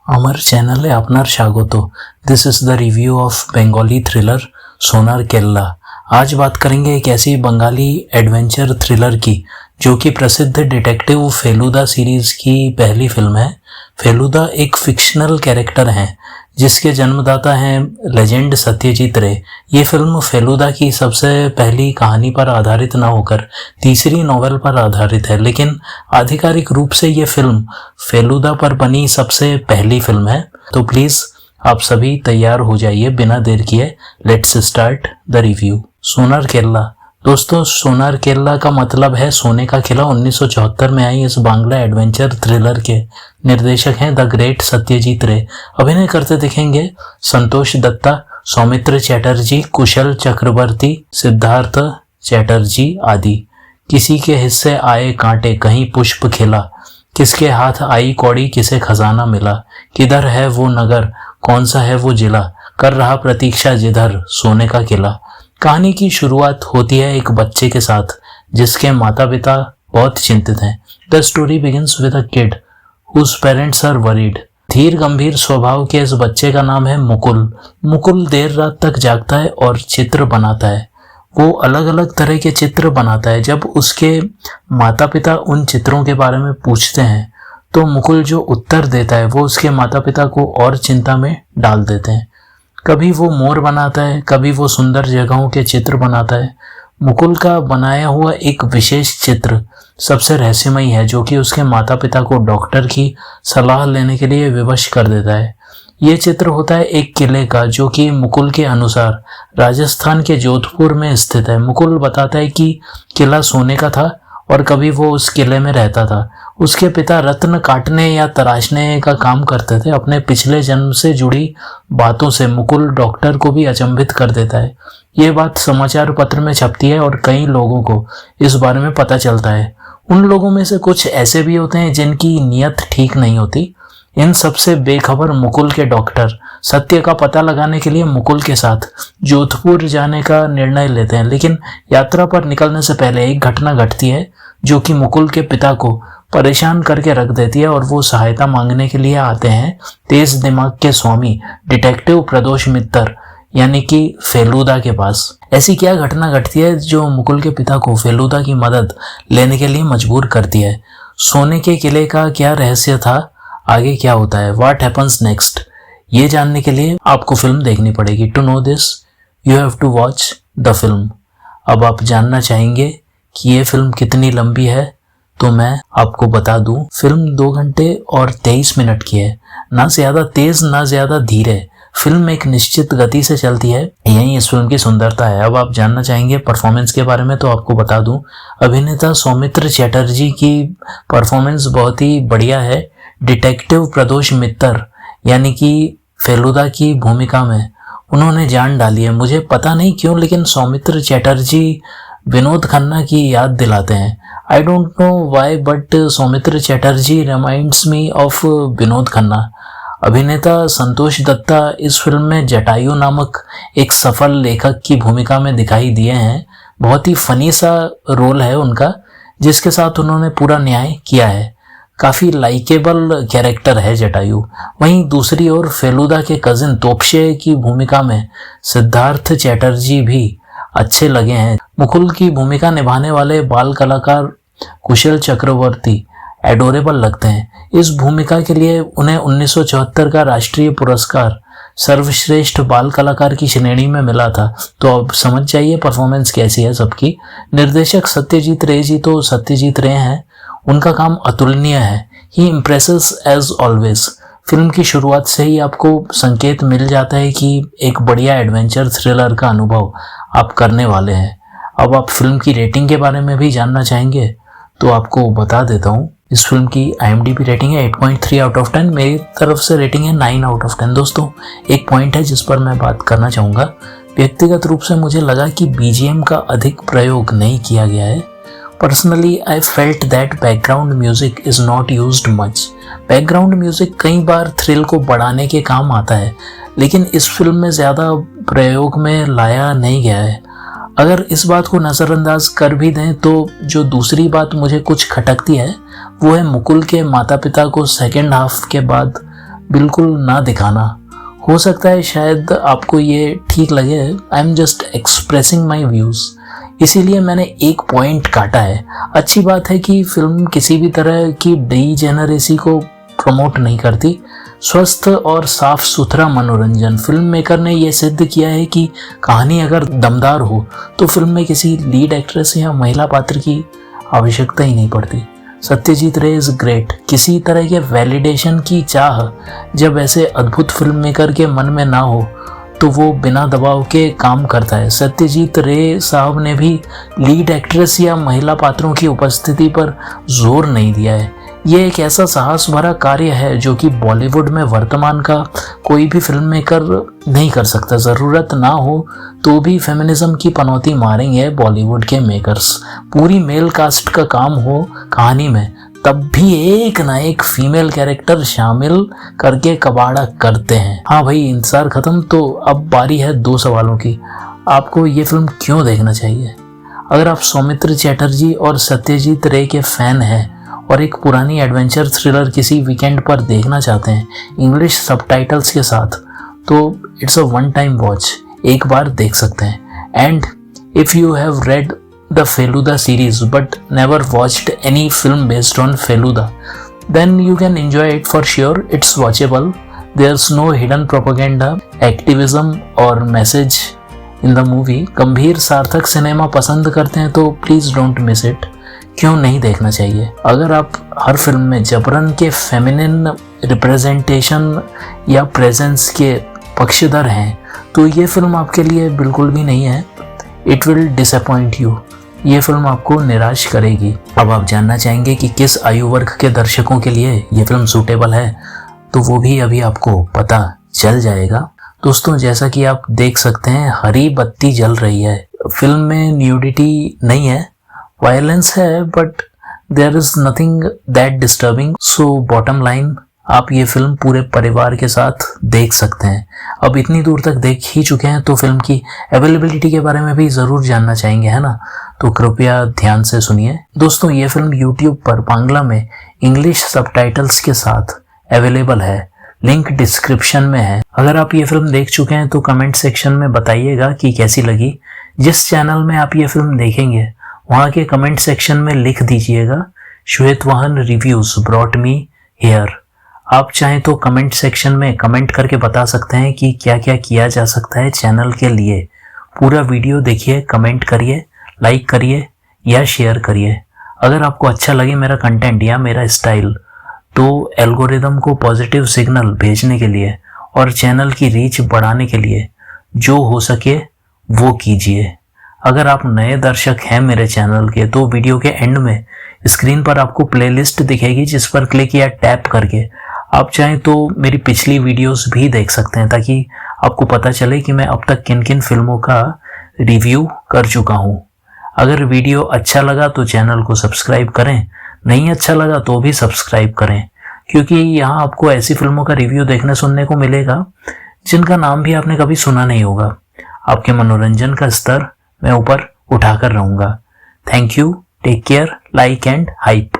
আমার চ্যানেলে আপনার স্বাগত। This is the review of Bengali thriller Sonar Kella. आज बात करेंगे एक ऐसी बंगाली एडवेंचर थ्रिलर की जो कि प्रसिद्ध डिटेक्टिव फेलुदा सीरीज की पहली फिल्म है। फेलुदा एक फिक्शनल कैरेक्टर हैं जिसके जन्मदाता हैं लेजेंड सत्यजीत रे। ये फिल्म फेलुदा की सबसे पहली कहानी पर आधारित न होकर तीसरी नॉवेल पर आधारित है, लेकिन आधिकारिक रूप से ये फिल्म फेलुदा पर बनी सबसे पहली फिल्म है। तो प्लीज आप सभी तैयार हो जाइए, बिना देर किए लेट्स स्टार्ट द रिव्यू। सोनार केल्ला। दोस्तों, सोनार केल्ला का मतलब है सोने का किला। 1974 में आई इस बांग्ला एडवेंचर थ्रिलर के निर्देशक हैं द ग्रेट सत्यजीत रे। अभिनय करते दिखेंगे संतोष दत्ता, सौमित्र चैटर्जी, कुशल चक्रवर्ती, सिद्धार्थ चैटर्जी आदि। किसी के हिस्से आए कांटे, कहीं पुष्प खिला, किसके हाथ आई कौड़ी, किसे खजाना मिला, किधर है वो नगर, कौन सा है वो जिला, कर रहा प्रतीक्षा जिधर सोने का किला। कहानी की शुरुआत होती है एक बच्चे के साथ जिसके माता पिता बहुत चिंतित हैं। The story begins with a kid whose parents are worried. धीर गंभीर स्वभाव के इस बच्चे का नाम है मुकुल। मुकुल देर रात तक जागता है और चित्र बनाता है। वो अलग अलग तरह के चित्र बनाता है। जब उसके माता पिता उन चित्रों के बारे में पूछते हैं तो मुकुल जो उत्तर देता है वो उसके माता पिता को और चिंता में डाल देते हैं। कभी वो मोर बनाता है, कभी वो सुंदर जगहों के चित्र बनाता है। मुकुल का बनाया हुआ एक विशेष चित्र सबसे रहस्यमयी है जो कि उसके माता पिता को डॉक्टर की सलाह लेने के लिए विवश कर देता है। ये चित्र होता है एक किले का जो कि मुकुल के अनुसार राजस्थान के जोधपुर में स्थित है। मुकुल बताता है कि किला सोने का था और कभी वो उस किले में रहता था। उसके पिता रत्न काटने या तराशने का काम करते थे। अपने पिछले जन्म से जुड़ी बातों से मुकुल डॉक्टर को भी अचंभित कर देता है। ये बात समाचार पत्र में छपती है और कई लोगों को इस बारे में पता चलता है। उन लोगों में से कुछ ऐसे भी होते हैं जिनकी नीयत ठीक नहीं होती। इन सबसे बेखबर मुकुल के डॉक्टर सत्य का पता लगाने के लिए मुकुल के साथ जोधपुर जाने का निर्णय लेते हैं, लेकिन यात्रा पर निकलने से पहले एक घटना घटती है जो कि मुकुल के पिता को परेशान करके रख देती है और वो सहायता मांगने के लिए आते हैं तेज दिमाग के स्वामी डिटेक्टिव प्रदोष मित्तर यानी कि फेलुदा के पास। ऐसी क्या घटना घटती है जो मुकुल के पिता को फेलुदा की मदद लेने के लिए मजबूर करती है? सोने के किले का क्या रहस्य था? आगे क्या होता है? What happens next? ये जानने के लिए आपको फिल्म देखनी पड़ेगी। To know this you have to watch the film. अब आप जानना चाहेंगे कि ये फिल्म कितनी लंबी है, तो मैं आपको बता दूं, फिल्म 2 घंटे और 23 मिनट की है। ना ज्यादा तेज ना ज्यादा धीरे, फिल्म एक निश्चित गति से चलती है। यही इस फिल्म की सुंदरता है। अब आप जानना चाहेंगे परफॉर्मेंस के बारे में, तो आपको बता दूं, अभिनेता सौमित्र चैटर्जी की परफॉर्मेंस बहुत ही बढ़िया है। डिटेक्टिव प्रदोष मित्तर यानी कि फेलुदा की भूमिका में उन्होंने जान डाली है। मुझे पता नहीं क्यों, लेकिन सौमित्र चैटर्जी विनोद खन्ना की याद दिलाते हैं। I don't know why, but Soumitra Chatterjee reminds me of Vinod Khanna. अभिनेता संतोष दत्ता इस फिल्म में जटायु नामक एक सफल लेखक की भूमिका में दिखाई दिए हैं। बहुत ही फनी सा रोल है उनका, जिसके साथ उन्होंने पूरा न्याय किया है। काफी लाइकेबल कैरेक्टर है जटायु। वहीं दूसरी ओर फेलुदा के कजिन तोप्शे की भूमिका में सिद्धार्थ चैटर्जी भी अच्छे लगे हैं। मुकुल की भूमिका निभाने वाले बाल कलाकार कुशल चक्रवर्ती एडोरेबल लगते हैं। इस भूमिका के लिए उन्हें 1974 का राष्ट्रीय पुरस्कार सर्वश्रेष्ठ बाल कलाकार की श्रेणी में मिला था। तो अब समझ जाइए परफॉर्मेंस कैसी है सबकी। निर्देशक सत्यजीत रे जी तो सत्यजीत रे हैं, उनका काम अतुलनीय है। ही इम्प्रेसेस एज ऑलवेज। फिल्म की शुरुआत से ही आपको संकेत मिल जाता है कि एक बढ़िया एडवेंचर थ्रिलर का अनुभव आप करने वाले हैं। अब आप फिल्म की रेटिंग के बारे में भी जानना चाहेंगे तो आपको बता देता हूँ। इस फिल्म की IMDb रेटिंग है 8.3 आउट ऑफ 10। मेरी तरफ से रेटिंग है 9 आउट ऑफ 10। दोस्तों, एक पॉइंट है जिस पर मैं बात करना चाहूँगा। व्यक्तिगत रूप से मुझे लगा कि BGM का अधिक प्रयोग नहीं किया गया है। Personally, I felt that background music is not used much. Background music कई बार थ्रिल को बढ़ाने के काम आता है, लेकिन इस फिल्म में ज़्यादा प्रयोग में लाया नहीं गया है। अगर इस बात को नज़रअंदाज कर भी दें तो जो दूसरी बात मुझे कुछ खटकती है वो है मुकुल के माता पिता को सेकेंड हाफ के बाद बिल्कुल ना दिखाना। हो सकता है शायद आपको ये ठीक लगे, I am just expressing my views, इसीलिए मैंने एक पॉइंट काटा है। अच्छी बात है कि फिल्म किसी भी तरह की डीजेनरेसी को प्रमोट नहीं करती। स्वस्थ और साफ सुथरा मनोरंजन। फिल्म मेकर ने यह सिद्ध किया है कि कहानी अगर दमदार हो तो फिल्म में किसी लीड एक्ट्रेस या महिला पात्र की आवश्यकता ही नहीं पड़ती। सत्यजीत रे इज ग्रेट। किसी तरह के वैलिडेशन की चाह जब ऐसे अद्भुत फिल्म मेकर के मन में ना हो तो वो बिना दबाव के काम करता है। सत्यजीत रे साहब ने भी लीड एक्ट्रेस या महिला पात्रों की उपस्थिति पर जोर नहीं दिया है। ये एक ऐसा साहस भरा कार्य है जो कि बॉलीवुड में वर्तमान का कोई भी फिल्म मेकर नहीं कर सकता। ज़रूरत ना हो तो भी फेमिनिज्म की पनौती मारेंगे बॉलीवुड के मेकर्स। पूरी मेल कास्ट का काम हो कहानी में तब भी एक ना एक फीमेल कैरेक्टर शामिल करके कबाड़ा करते हैं। हाँ भाई, इंतजार खत्म। तो अब बारी है 2 सवालों की। आपको ये फिल्म क्यों देखना चाहिए? अगर आप सौमित्र चैटर्जी और सत्यजीत रे के फैन हैं और एक पुरानी एडवेंचर थ्रिलर किसी वीकेंड पर देखना चाहते हैं इंग्लिश सबटाइटल्स के साथ, तो it's a one time watch, एक बार देख सकते हैं। And if you have read the Feluda series but never watched any film based on Feluda, then you can enjoy it for sure. It's watchable. There's no hidden propaganda, activism और message in the movie. गंभीर सार्थक cinema पसंद करते हैं तो please don't miss it. क्यों नहीं देखना चाहिए? अगर आप हर फिल्म में जबरन के फेमिनिन रिप्रेजेंटेशन या प्रेजेंस के पक्षधर हैं तो ये फिल्म आपके लिए बिल्कुल भी नहीं है। It will disappoint you. ये फिल्म आपको निराश करेगी। अब आप जानना चाहेंगे कि किस आयु वर्ग के दर्शकों के लिए ये फिल्म सूटेबल है, तो वो भी अभी आपको पता चल जाएगा। दोस्तों, जैसा कि आप देख सकते हैं हरी बत्ती जल रही है। फिल्म में न्यूडिटी नहीं है, वायलेंस है, but there is nothing that disturbing. So bottom line, आप ये फिल्म पूरे परिवार के साथ देख सकते हैं। अब इतनी दूर तक देख ही चुके हैं तो फिल्म की अवेलेबिलिटी के बारे में भी ज़रूर जानना चाहेंगे, है ना? तो कृपया ध्यान से सुनिए। दोस्तों, ये फिल्म YouTube पर बांग्ला में इंग्लिश सबटाइटल्स के साथ अवेलेबल है। लिंक डिस्क्रिप्शन में है। अगर आप ये फिल्म देख चुके हैं तो कमेंट सेक्शन में बताइएगा कि कैसी लगी। जिस चैनल में आप ये फिल्म देखेंगे वहाँ के कमेंट सेक्शन में लिख दीजिएगा श्वेतवाहन रिव्यूज ब्रॉट मी हियर। आप चाहें तो कमेंट सेक्शन में कमेंट करके बता सकते हैं कि क्या क्या किया जा सकता है चैनल के लिए। पूरा वीडियो देखिए, कमेंट करिए, लाइक करिए या शेयर करिए। अगर आपको अच्छा लगे मेरा कंटेंट या मेरा स्टाइल तो एल्गोरिदम को पॉजिटिव सिग्नल भेजने के लिए और चैनल की रीच बढ़ाने के लिए जो हो सके वो कीजिए। अगर आप नए दर्शक हैं मेरे चैनल के तो वीडियो के एंड में स्क्रीन पर आपको प्लेलिस्ट दिखेगी जिस पर क्लिक या टैप करके आप चाहें तो मेरी पिछली वीडियोस भी देख सकते हैं, ताकि आपको पता चले कि मैं अब तक किन किन फिल्मों का रिव्यू कर चुका हूँ। अगर वीडियो अच्छा लगा तो चैनल को सब्सक्राइब करें, नहीं अच्छा लगा तो भी सब्सक्राइब करें, क्योंकि यहाँ आपको ऐसी फिल्मों का रिव्यू देखने सुनने को मिलेगा जिनका नाम भी आपने कभी सुना नहीं होगा। आपके मनोरंजन का स्तर मैं ऊपर उठाकर रहूँगा। Thank you, take care, like and hype.